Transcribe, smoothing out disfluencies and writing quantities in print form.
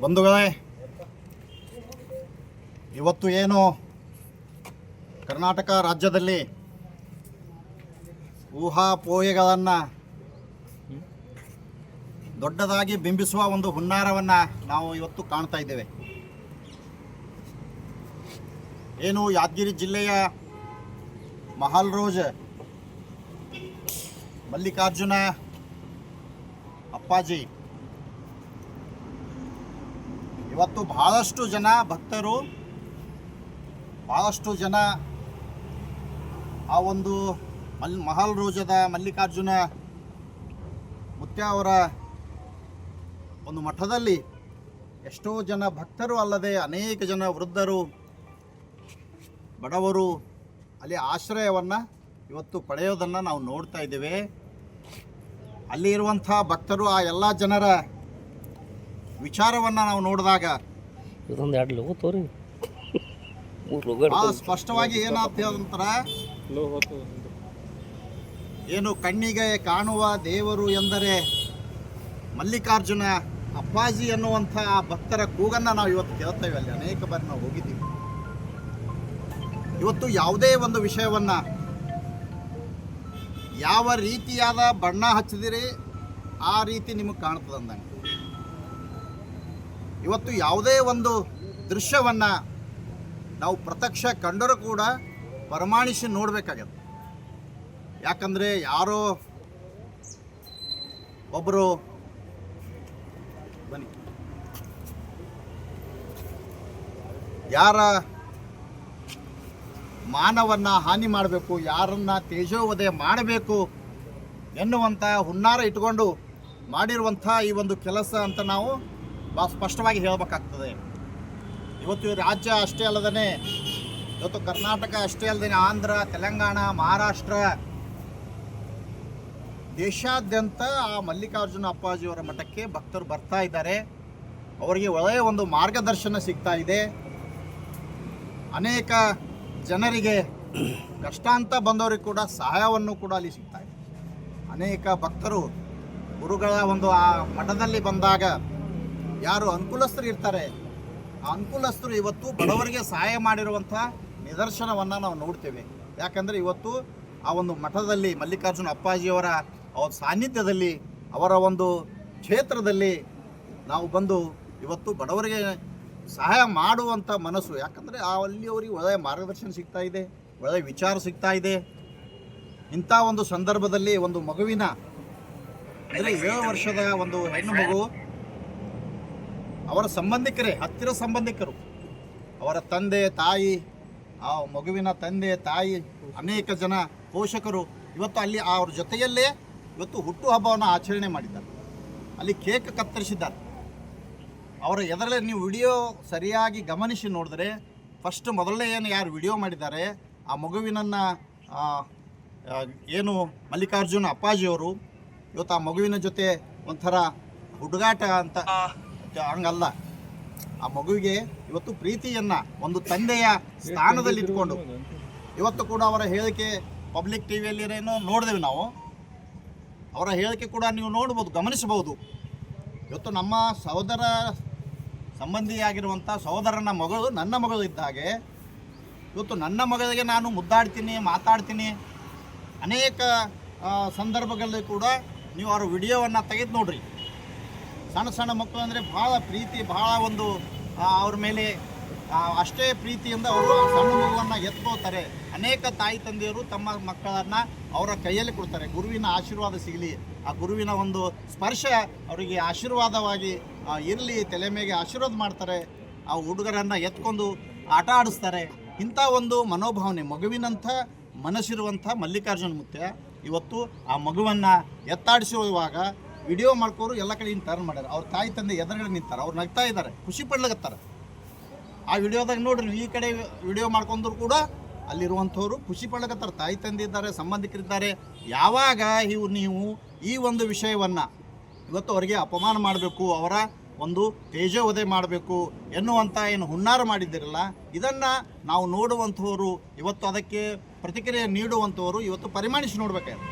ಬಂಧುಗಳೇ, ಇವತ್ತು ಏನು ಕರ್ನಾಟಕ ರಾಜ್ಯದಲ್ಲಿ ಊಹಾಪೋಹೆಗಳನ್ನು ದೊಡ್ಡದಾಗಿ ಬಿಂಬಿಸುವ ಒಂದು ಹುನ್ನಾರವನ್ನು ನಾವು ಇವತ್ತು ಕಾಣ್ತಾ ಇದ್ದೇವೆ. ಏನು ಯಾದಗಿರಿ ಜಿಲ್ಲೆಯ ಮಹಾಲ್ರೋಜ್ ಮಲ್ಲಿಕಾರ್ಜುನ ಅಪ್ಪಾಜಿ ಇವತ್ತು ಬಹಳಷ್ಟು ಜನ ಭಕ್ತರು, ಬಹಳಷ್ಟು ಜನ ಆ ಒಂದು ಮಹಾಲ್ರೋಜದ ಮಲ್ಲಿಕಾರ್ಜುನ ಮುತ್ಯ ಅವರ ಒಂದು ಮಠದಲ್ಲಿ ಎಷ್ಟೋ ಜನ ಭಕ್ತರು ಅಲ್ಲದೆ ಅನೇಕ ಜನ ವೃದ್ಧರು, ಬಡವರು ಅಲ್ಲಿ ಆಶ್ರಯವನ್ನು ಇವತ್ತು ಪಡೆಯೋದನ್ನು ನಾವು ನೋಡ್ತಾ ಇದ್ದೇವೆ. ಅಲ್ಲಿ ಇರುವಂಥ ಭಕ್ತರು, ಆ ಎಲ್ಲ ಜನರ ವಿಚಾರವನ್ನು ನಾವು ನೋಡಿದಾಗ ಸ್ಪಷ್ಟವಾಗಿ ಏನಾಗ್ತದೆ ಅಂತರ, ಏನು ಕಣ್ಣಿಗೆ ಕಾಣುವ ದೇವರು ಎಂದರೆ ಮಲ್ಲಿಕಾರ್ಜುನ ಅಪ್ಪಾಜಿ ಅನ್ನುವಂಥ ಭಕ್ತರ ಕೂಗನ್ನು ನಾವು ಇವತ್ತು ಕೇಳ್ತೇವೆ. ಅಲ್ಲಿ ಅನೇಕ ಬಾರಿ ನಾವು ಹೋಗಿದ್ದೀವಿ. ಇವತ್ತು ಯಾವುದೇ ಒಂದು ವಿಷಯವನ್ನು ಯಾವ ರೀತಿಯಾದ ಬಣ್ಣ ಹಚ್ಚಿದಿರಿ ಆ ರೀತಿ ನಿಮಗೆ ಕಾಣ್ತದೆ ಅಂದಂಗೆ, ಇವತ್ತು ಯಾವುದೇ ಒಂದು ದೃಶ್ಯವನ್ನು ನಾವು ಪ್ರತ್ಯಕ್ಷ ಕಂಡರೂ ಕೂಡ ಪ್ರಮಾಣಿಸಿ ನೋಡಬೇಕಾಗತ್ತೆ. ಯಾಕಂದರೆ ಯಾರೋ ಒಬ್ಬರು ಬನ್ನಿ ಯಾರ ಮಾನವನ್ನು ಹಾನಿ ಮಾಡಬೇಕು, ಯಾರನ್ನು ತೇಜೋವಧೆ ಮಾಡಬೇಕು ಎನ್ನುವಂಥ ಹುನ್ನಾರ ಇಟ್ಕೊಂಡು ಮಾಡಿರುವಂಥ ಈ ಒಂದು ಕೆಲಸ ಅಂತ ನಾವು ಭಾಳ ಸ್ಪಷ್ಟವಾಗಿ ಹೇಳಬೇಕಾಗ್ತದೆ. ಇವತ್ತು ರಾಜ್ಯ ಅಷ್ಟೇ ಅಲ್ಲದೇ, ಇವತ್ತು ಕರ್ನಾಟಕ ಅಷ್ಟೇ ಅಲ್ಲದೇ ಆಂಧ್ರ, ತೆಲಂಗಾಣ, ಮಹಾರಾಷ್ಟ್ರ, ದೇಶಾದ್ಯಂತ ಆ ಮಲ್ಲಿಕಾರ್ಜುನ ಅಪ್ಪಾಜಿಯವರ ಮಠಕ್ಕೆ ಭಕ್ತರು ಬರ್ತಾ ಇದ್ದಾರೆ. ಅವರಿಗೆ ಒಳ್ಳೆಯ ಒಂದು ಮಾರ್ಗದರ್ಶನ ಸಿಗ್ತಾ ಇದೆ. ಅನೇಕ ಜನರಿಗೆ ಕಷ್ಟ ಅಂತ ಬಂದವರಿಗೆ ಕೂಡ ಸಹಾಯವನ್ನು ಕೂಡ ಅಲ್ಲಿ ಸಿಗ್ತಾ ಇದೆ. ಅನೇಕ ಭಕ್ತರು ಗುರುಗಳ ಒಂದು ಆ ಮಠದಲ್ಲಿ ಬಂದಾಗ ಯಾರು ಅನುಕೂಲಸ್ಥರು ಇರ್ತಾರೆ, ಆ ಅನುಕೂಲಸ್ಥರು ಇವತ್ತು ಬಡವರಿಗೆ ಸಹಾಯ ಮಾಡಿರುವಂಥ ನಿದರ್ಶನವನ್ನು ನಾವು ನೋಡ್ತೇವೆ. ಯಾಕಂದರೆ ಇವತ್ತು ಆ ಒಂದು ಮಠದಲ್ಲಿ ಮಲ್ಲಿಕಾರ್ಜುನ ಅಪ್ಪಾಜಿಯವರ ಅವರ ಸಾನ್ನಿಧ್ಯದಲ್ಲಿ, ಅವರ ಒಂದು ಕ್ಷೇತ್ರದಲ್ಲಿ ನಾವು ಬಂದು ಇವತ್ತು ಬಡವರಿಗೆ ಸಹಾಯ ಮಾಡುವಂಥ ಮನಸ್ಸು, ಯಾಕಂದರೆ ಅಲ್ಲಿಯವರಿಗೆ ಒಳ್ಳೆಯ ಮಾರ್ಗದರ್ಶನ ಸಿಗ್ತಾ ಇದೆ, ಒಳ್ಳೆಯ ವಿಚಾರ ಸಿಗ್ತಾ ಇದೆ. ಇಂಥ ಒಂದು ಸಂದರ್ಭದಲ್ಲಿ ಒಂದು ಮಗುವಿನ ಅಂದರೆ 7 ವರ್ಷದ ಒಂದು ಹೆಣ್ಣು ಮಗು, ಅವರ ಸಂಬಂಧಿಕರೇ, ಹತ್ತಿರ ಸಂಬಂಧಿಕರು, ಅವರ ತಂದೆ ತಾಯಿ, ಆ ಮಗುವಿನ ತಂದೆ ತಾಯಿ, ಅನೇಕ ಜನ ಪೋಷಕರು ಇವತ್ತು ಅಲ್ಲಿ ಅವ್ರ ಜೊತೆಯಲ್ಲೇ ಇವತ್ತು ಹುಟ್ಟುಹಬ್ಬವನ್ನು ಆಚರಣೆ ಮಾಡಿದ್ದಾರೆ. ಅಲ್ಲಿ ಕೇಕ್ ಕತ್ತರಿಸಿದ್ದಾರೆ. ಅವರ ಎದರಲ್ಲೇ ನೀವು ವಿಡಿಯೋ ಸರಿಯಾಗಿ ಗಮನಿಸಿ ನೋಡಿದ್ರೆ ಫಸ್ಟ್ ಮೊದಲನೇ ಏನು ಯಾರು ವಿಡಿಯೋ ಮಾಡಿದ್ದಾರೆ ಆ ಮಗುವಿನನ್ನು ಏನು ಮಲ್ಲಿಕಾರ್ಜುನ ಅಪ್ಪಾಜಿಯವರು ಇವತ್ತು ಆ ಮಗುವಿನ ಜೊತೆ ಒಂಥರ ಹುಡುಗಾಟ ಅಂತ ಹಂಗಲ್ಲ, ಆ ಮಗುವಿಗೆ ಇವತ್ತು ಪ್ರೀತಿಯನ್ನು ಒಂದು ತಂದೆಯ ಸ್ಥಾನದಲ್ಲಿ ಇಟ್ಕೊಂಡು ಇವತ್ತು ಕೂಡ ಅವರ ಹೇಳಿಕೆ ಪಬ್ಲಿಕ್ ಟಿ ವಿಯಲ್ಲಿರೇನೋ ನೋಡಿದೆವು ನಾವು. ಅವರ ಹೇಳಿಕೆ ಕೂಡ ನೀವು ನೋಡ್ಬೋದು, ಗಮನಿಸಬಹುದು. ಇವತ್ತು ನಮ್ಮ ಸಹೋದರ ಸಂಬಂಧಿಯಾಗಿರುವಂಥ ಸಹೋದರನ ಮಗಳು ನನ್ನ ಮಗಳು ಇದ್ದ ಹಾಗೆ ಇವತ್ತು ನನ್ನ ಮಗಳಿಗೆ ನಾನು ಮುದ್ದಾಡ್ತೀನಿ, ಮಾತಾಡ್ತೀನಿ. ಅನೇಕ ಸಂದರ್ಭಗಳಲ್ಲಿ ಕೂಡ ನೀವು ಅವರ ವಿಡಿಯೋವನ್ನು ತೆಗೆದು ನೋಡ್ರಿ. ಸಣ್ಣ ಸಣ್ಣ ಮಕ್ಕಳು ಅಂದರೆ ಭಾಳ ಪ್ರೀತಿ, ಭಾಳ ಒಂದು ಅವ್ರ ಮೇಲೆ ಅಷ್ಟೇ ಪ್ರೀತಿಯಿಂದ ಅವರು ಸಣ್ಣ ಮಗುವನ್ನು ಎತ್ಕೋತಾರೆ. ಅನೇಕ ತಾಯಿ ತಂದೆಯರು ತಮ್ಮ ಮಕ್ಕಳನ್ನು ಅವರ ಕೈಯಲ್ಲಿ ಕೊಡ್ತಾರೆ. ಗುರುವಿನ ಆಶೀರ್ವಾದ ಸಿಗಲಿ, ಆ ಗುರುವಿನ ಒಂದು ಸ್ಪರ್ಶ ಅವರಿಗೆ ಆಶೀರ್ವಾದವಾಗಿ ಇರಲಿ, ತಲೆ ಮೇಲೆ ಆಶೀರ್ವಾದ ಮಾಡ್ತಾರೆ. ಆ ಹುಡುಗರನ್ನು ಎತ್ಕೊಂಡು ಆಟ ಆಡಿಸ್ತಾರೆ. ಇಂಥ ಒಂದು ಮನೋಭಾವನೆ, ಮಗುವಿನಂಥ ಮನಸ್ಸಿರುವಂಥ ಮಲ್ಲಿಕಾರ್ಜುನ ಮುತ್ಯ ಇವತ್ತು ಆ ಮಗುವನ್ನು ಎತ್ತಾಡಿಸುವಾಗ ವಿಡಿಯೋ ಮಾಡ್ಕೋರು ಎಲ್ಲ ಕಡೆ ಟರ್ನ್ ಮಾಡ್ಯಾರ. ಅವ್ರ ತಾಯಿ ತಂದೆ ಎದುರುಗಡೆ ನಿಂತಾರೆ, ಅವ್ರು ನಗ್ತಾ ಇದ್ದಾರೆ, ಖುಷಿ ಪಡ್ಲಿಕತ್ತಾರೆ. ಆ ವಿಡಿಯೋದಾಗ ನೋಡ್ರಿ, ಈ ಕಡೆ ವಿಡಿಯೋ ಮಾಡ್ಕೊಂಡ್ರು ಕೂಡ ಅಲ್ಲಿರುವಂಥವ್ರು ಖುಷಿ ಪಡ್ಲಿಕತ್ತಾರೆ. ತಾಯಿ ತಂದೆ ಇದ್ದಾರೆ, ಸಂಬಂಧಿಕರಿದ್ದಾರೆ. ಯಾವಾಗ ನೀವು ಈ ಒಂದು ವಿಷಯವನ್ನು ಇವತ್ತು ಅವರಿಗೆ ಅಪಮಾನ ಮಾಡಬೇಕು, ಅವರ ಒಂದು ತೇಜೋವಧೆ ಮಾಡಬೇಕು ಎನ್ನುವಂಥ ಏನು ಹುನ್ನಾರ ಮಾಡಿದ್ದೀರಲ್ಲ, ಇದನ್ನು ನಾವು ನೋಡುವಂಥವರು, ಇವತ್ತು ಅದಕ್ಕೆ ಪ್ರತಿಕ್ರಿಯೆ ನೀಡುವಂಥವರು ಇವತ್ತು ಪರಿಮಾಣಿಸಿ ನೋಡಬೇಕಾಗಿದೆ.